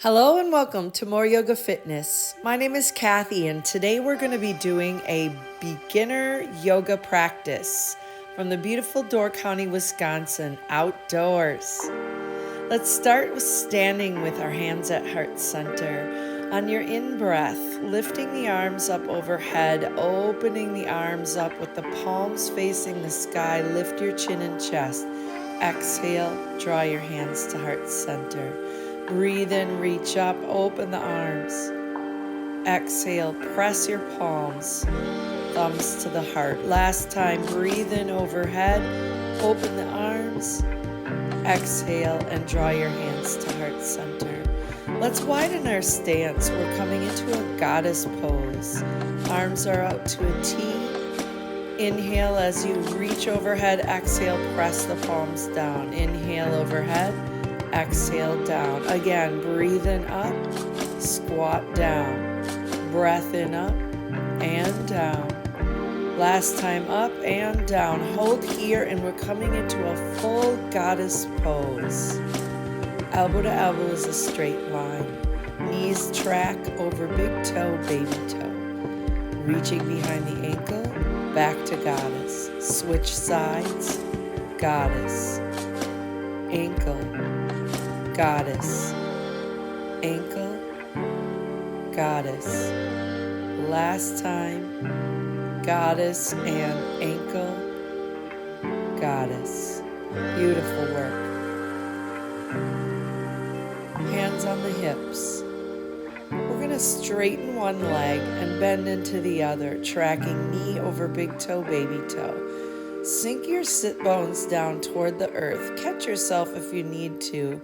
Hello and welcome to More Yoga Fitness. My name is Kathy and today we're going to be doing a beginner yoga practice from the beautiful Door County, Wisconsin, outdoors. Let's start with standing with our hands at heart center. On your in-breath, lifting the arms up overhead, opening the arms up with the palms facing the sky, lift your chin and chest. Exhale, draw your hands to heart center. Breathe in, reach up, open the arms. Exhale, press your palms, thumbs to the heart. Last time, breathe in overhead, open the arms. Exhale and draw your hands to heart center. Let's widen our stance. We're coming into a goddess pose. Arms are out to a T. Inhale as you reach overhead. Exhale, press the palms down. Inhale overhead. Exhale down. Again, breathe in up, squat down. Breath in up and down. Last time up and down. Hold here and we're coming into a full goddess pose. Elbow to elbow is a straight line. Knees track over big toe, baby toe. Reaching behind the ankle, back to goddess. Switch sides, goddess. Ankle, goddess, ankle, goddess. Last time, goddess and ankle, goddess. Beautiful work. Hands on the hips. We're going to straighten one leg and bend into the other, tracking knee over big toe, baby toe. Sink your sit bones down toward the earth. Catch yourself if you need to.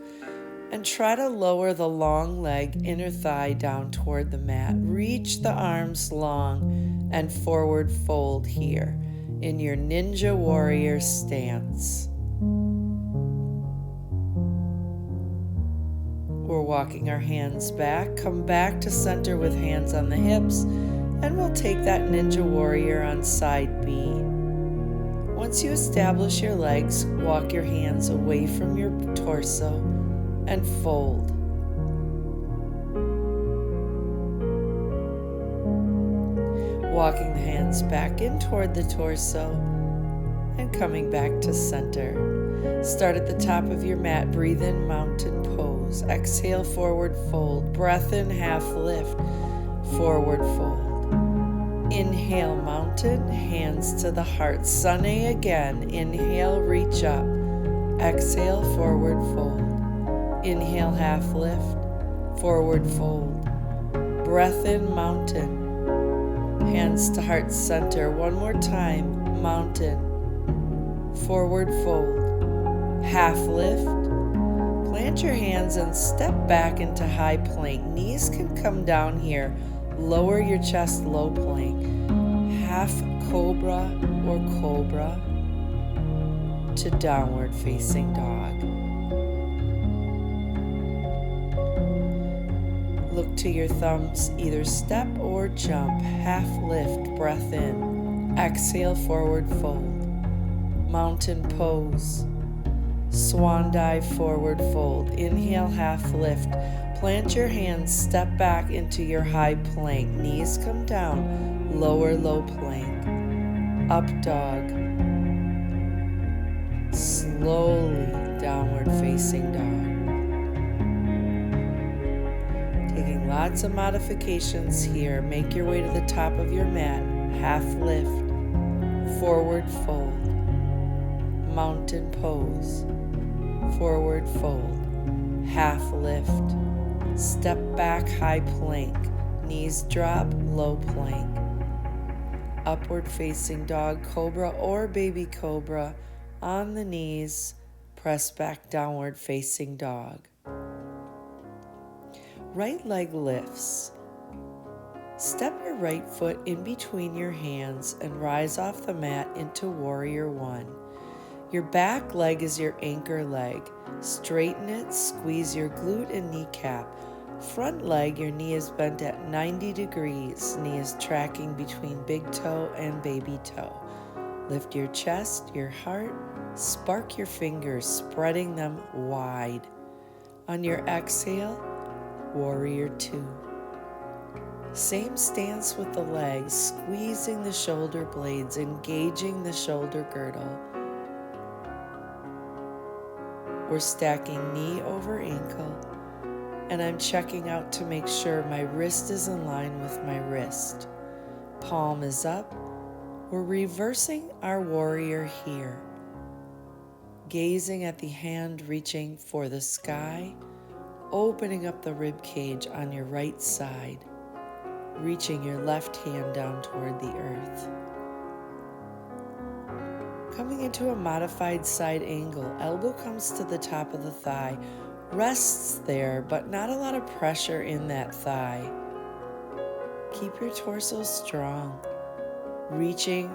And try to lower the long leg, inner thigh down toward the mat. Reach the arms long and forward fold here in your Ninja Warrior stance. We're walking our hands back. Come back to center with hands on the hips. And we'll take that Ninja Warrior on side B. Once you establish your legs, walk your hands away from your torso and fold. Walking the hands back in toward the torso and coming back to center. Start at the top of your mat. Breathe in, mountain pose. Exhale, forward fold. Breath in, half lift. Forward fold. Inhale, mountain, hands to the heart. Sun A again. Inhale, reach up. Exhale, forward fold. Inhale, half lift. Forward fold. Breath in, mountain. Hands to heart center. One more time. Mountain. Forward fold. Half lift. Plant your hands and step back into high plank. Knees can come down here. Lower your chest, low plank. Half cobra or cobra to downward facing dog. Look to your thumbs, either step or jump. Half lift, breath in. Exhale, forward fold. Mountain pose. Swan dive, forward fold. Inhale, half lift. Plant your hands, step back into your high plank. Knees come down, lower low plank. Up dog. Slowly downward facing dog. Taking lots of modifications here. Make your way to the top of your mat. Half lift. Forward fold. Mountain pose. Forward fold. Half lift. Step back, high plank. Knees drop, low plank. Upward facing dog, cobra or baby cobra. On the knees, press back, downward facing dog. Right leg lifts. Step your right foot in between your hands and rise off the mat into Warrior One. Your back leg is your anchor leg. Straighten it, squeeze your glute and kneecap. Front leg, your knee is bent at 90 degrees. Knee is tracking between big toe and baby toe. Lift your chest, your heart, spark your fingers, spreading them wide. On your exhale, Warrior 2. Same stance with the legs, squeezing the shoulder blades, engaging the shoulder girdle. We're stacking knee over ankle, and I'm checking out to make sure my wrist is in line with my wrist. Palm is up. We're reversing our warrior here. Gazing at the hand reaching for the sky, opening up the rib cage on your right side, reaching your left hand down toward the earth. Coming into a modified side angle, elbow comes to the top of the thigh, rests there, but not a lot of pressure in that thigh. Keep your torso strong, reaching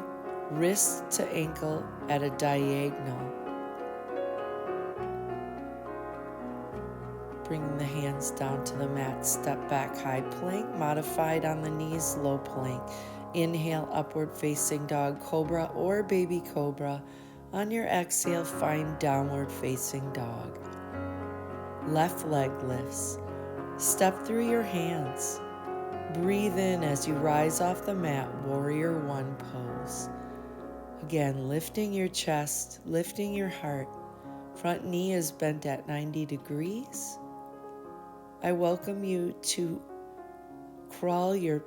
wrist to ankle at a diagonal. Bringing the hands down to the mat, step back, high plank, modified on the knees, low plank. Inhale, upward facing dog, cobra or baby cobra. On your exhale, find downward facing dog. Left leg lifts. Step through your hands. Breathe in as you rise off the mat, warrior 1 pose. Again, lifting your chest, lifting your heart. Front knee is bent at 90 degrees. I welcome you to crawl your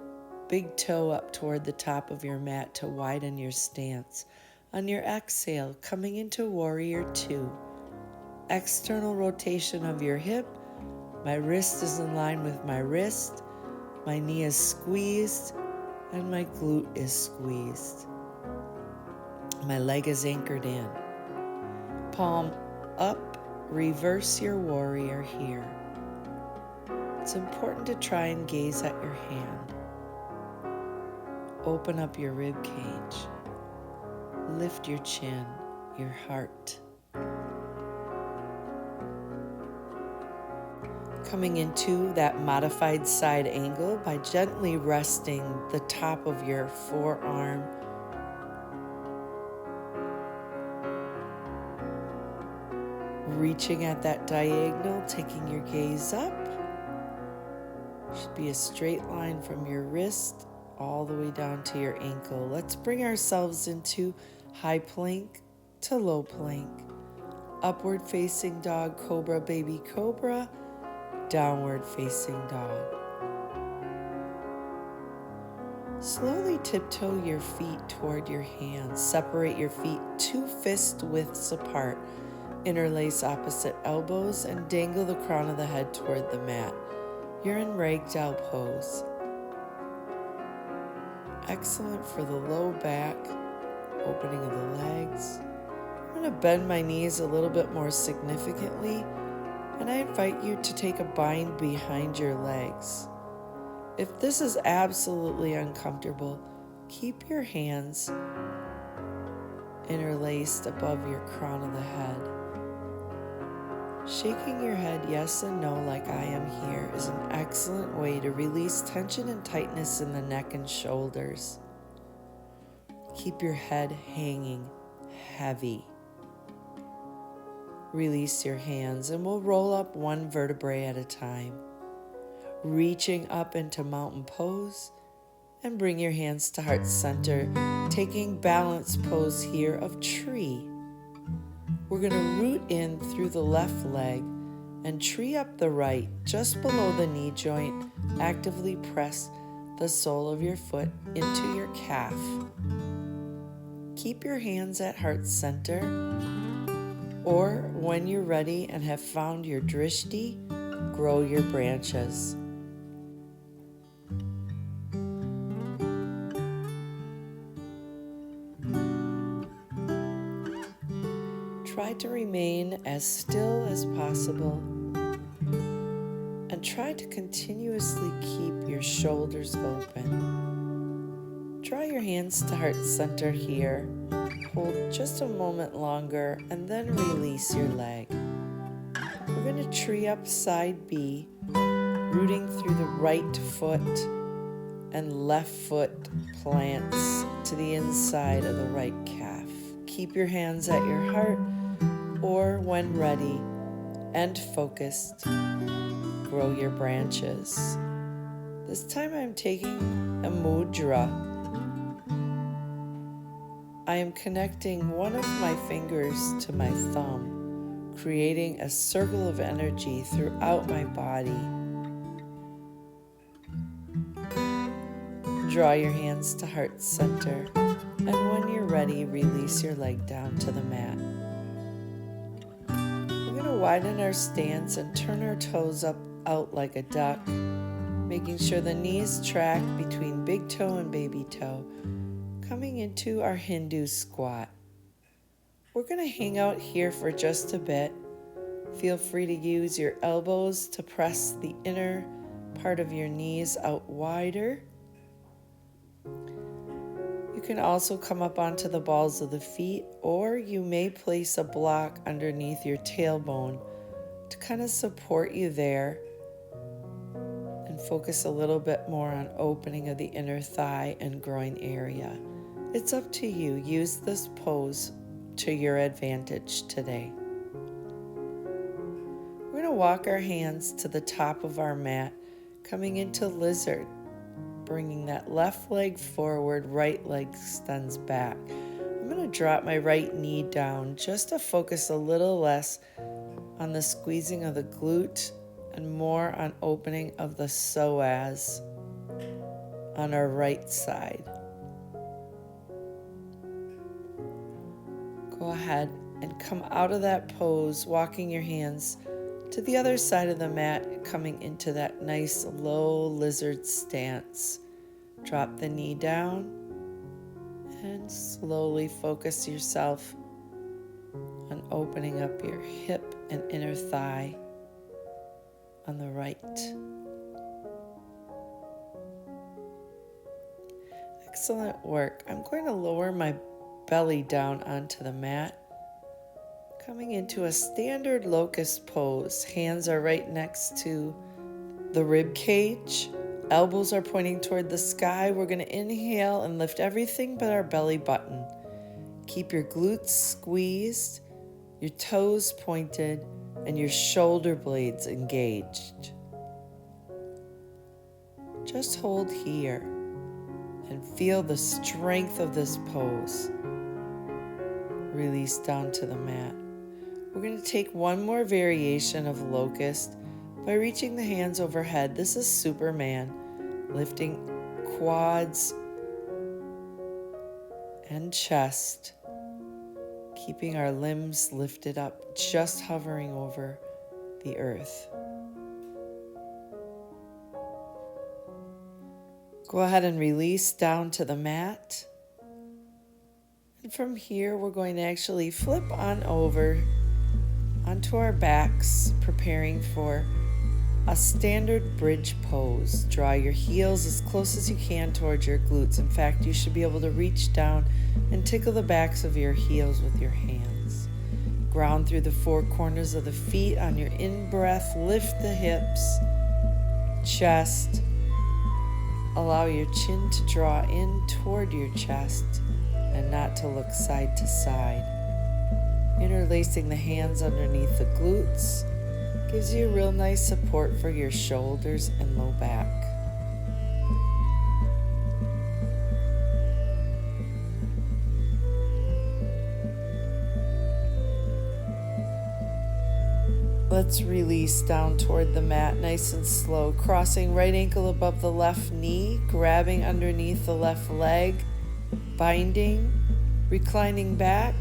big toe up toward the top of your mat to widen your stance. On your exhale, coming into Warrior 2. External rotation of your hip. My wrist is in line with my wrist. My knee is squeezed and my glute is squeezed. My leg is anchored in. Palm up, reverse your warrior here. It's important to try and gaze at your hand. Open up your rib cage. Lift your chin, your heart. Coming into that modified side angle by gently resting the top of your forearm. Reaching at that diagonal, taking your gaze up. Should be a straight line from your wrist all the way down to your ankle. Let's bring ourselves into high plank to low plank. Upward facing dog, cobra, baby cobra. Downward facing dog. Slowly tiptoe your feet toward your hands. Separate your feet 2 fist widths apart. Interlace opposite elbows and dangle the crown of the head toward the mat. You're in ragdoll pose. Excellent for the low back, opening of the legs. I'm going to bend my knees a little bit more significantly, and I invite you to take a bind behind your legs. If this is absolutely uncomfortable, keep your hands interlaced above your crown of the head. Shaking your head yes and no like I am here is an excellent way to release tension and tightness in the neck and shoulders. Keep your head hanging heavy. Release your hands and we'll roll up 1 vertebrae at a time. Reaching up into mountain pose and bring your hands to heart center, taking balance pose here of tree. We're going to root in through the left leg and tree up the right, just below the knee joint. Actively press the sole of your foot into your calf. Keep your hands at heart center, or when you're ready and have found your drishti, grow your branches. Try to remain as still as possible and try to continuously keep your shoulders open. Draw your hands to heart center here. Hold just a moment longer and then release your leg. We're going to tree up side B, rooting through the right foot and left foot plants to the inside of the right calf. Keep your hands at your heart, or when ready and focused, grow your branches. This time I'm taking a mudra. I am connecting one of my fingers to my thumb, creating a circle of energy throughout my body. Draw your hands to heart center, and when you're ready, release your leg down to the mat. We're going to widen our stance and turn our toes out like a duck, making sure the knees track between big toe and baby toe, coming into our Hindu squat. We're going to hang out here for just a bit. Feel free to use your elbows to press the inner part of your knees out wider. You can also come up onto the balls of the feet, or you may place a block underneath your tailbone to kind of support you there and focus a little bit more on opening of the inner thigh and groin area. It's up to you. Use this pose to your advantage today. We're going to walk our hands to the top of our mat, coming into lizard. Bringing that left leg forward, right leg extends back. I'm going to drop my right knee down just to focus a little less on the squeezing of the glute and more on opening of the psoas on our right side. Go ahead and come out of that pose, walking your hands to the other side of the mat, coming into that nice low lizard stance. Drop the knee down and slowly focus yourself on opening up your hip and inner thigh on the right. Excellent work. I'm going to lower my belly down onto the mat. Coming into a standard locust pose. Hands are right next to the rib cage. Elbows are pointing toward the sky. We're going to inhale and lift everything but our belly button. Keep your glutes squeezed, your toes pointed, and your shoulder blades engaged. Just hold here and feel the strength of this pose. Release down to the mat. We're going to take one more variation of locust by reaching the hands overhead. This is Superman, lifting quads and chest, keeping our limbs lifted up, just hovering over the earth. Go ahead and release down to the mat. And from here, we're going to actually flip on over onto our backs, preparing for a standard bridge pose. Draw your heels as close as you can towards your glutes. In fact, you should be able to reach down and tickle the backs of your heels with your hands. Ground through the four corners of the feet. On your in-breath, lift the hips, chest. Allow your chin to draw in toward your chest and not to look side to side. Interlacing the hands underneath the glutes gives you a real nice support for your shoulders and low back. Let's release down toward the mat nice and slow, crossing right ankle above the left knee, grabbing underneath the left leg, binding, reclining back,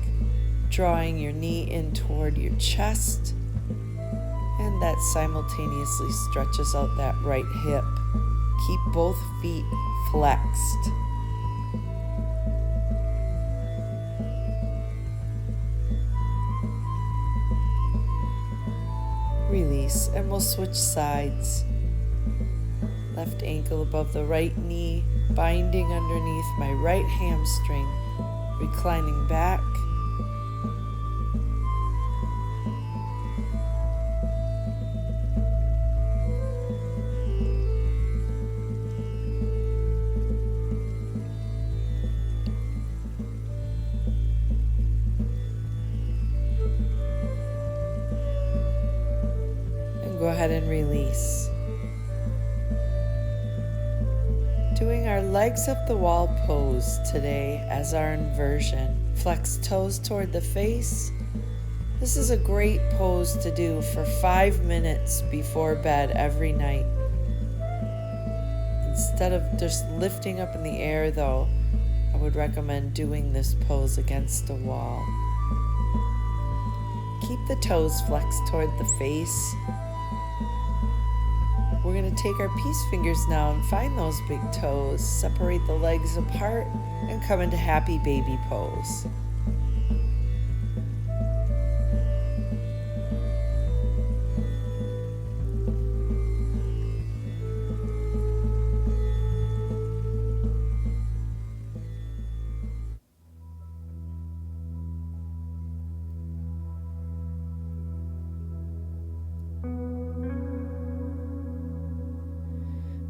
drawing your knee in toward your chest, and that simultaneously stretches out that right hip. Keep both feet flexed. Release, and we'll switch sides. Left ankle above the right knee, binding underneath my right hamstring, reclining back. Go ahead and release. Doing our legs up the wall pose today as our inversion. Flex toes toward the face. This is a great pose to do for 5 minutes before bed every night. Instead of just lifting up in the air though, I would recommend doing this pose against a wall. Keep the toes flexed toward the face. We're going to take our peace fingers now and find those big toes, separate the legs apart, and come into happy baby pose.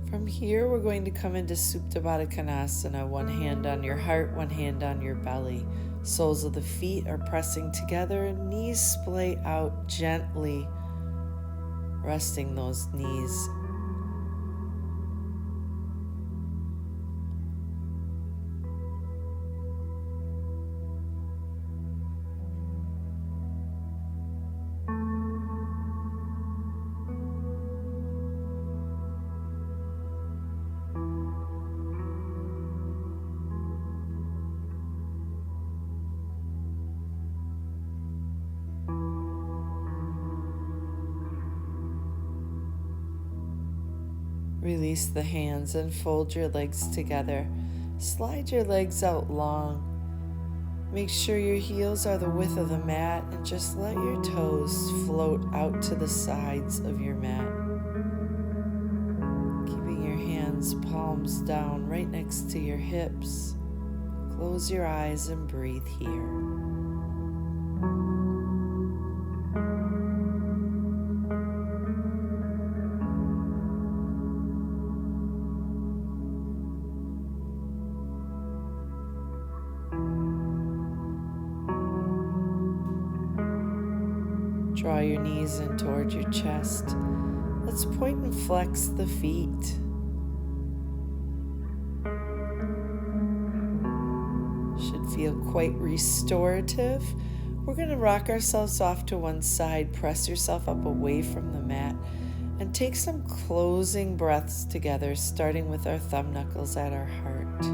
From here, we're going to come into Supta Bhaktisana, one hand on your heart, one hand on your belly. Soles of the feet are pressing together and knees splay out gently, resting those knees. Release the hands and fold your legs together. Slide your legs out long. Make sure your heels are the width of the mat and just let your toes float out to the sides of your mat. Keeping your hands palms down right next to your hips. Close your eyes and breathe here. Draw your knees in toward your chest. Let's point and flex the feet. Should feel quite restorative. We're going to rock ourselves off to one side, press yourself up away from the mat, and take some closing breaths together, starting with our thumb knuckles at our heart.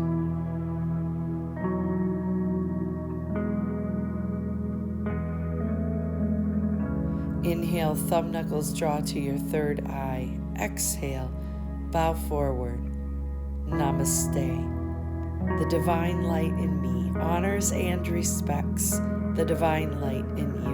Inhale, thumb knuckles draw to your third eye. Exhale, bow forward. Namaste. The divine light in me honors and respects the divine light in you.